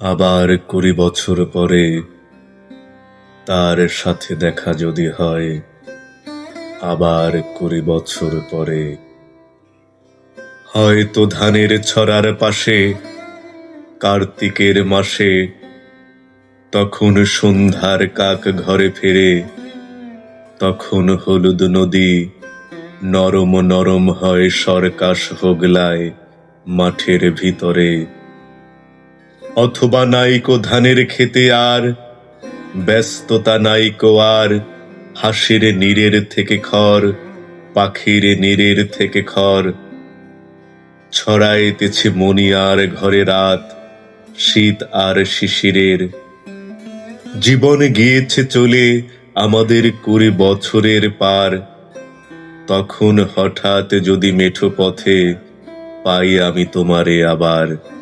আবার ২০ বছর পরে তার সাথে দেখা যদি হয়, আবার ২০ বছর পরে হয়তো ধানের ছড়ার পাশে কার্তিকের মাসে, তখন সন্ধ্যার কাক ঘরে ফেরে, তখন হলুদ নদী নরম নরম হয় সরকাশ হোগলায় মাঠের ভিতরে। অথবা নাইকো ধানের খেতে আর ব্যস্ততা নাইকো আর, হাসির নীরের থেকে খড়, পাখির নীরের থেকে খড়, ছড়াইতেছে মণিয়ার ঘরে রাত, শীত আর শিশিরের। জীবন গিয়েছে চলে আমাদের ২০ বছরের পার, তখন হঠাৎ যদি মেঠো পথে পাই আমি তোমারে আবার।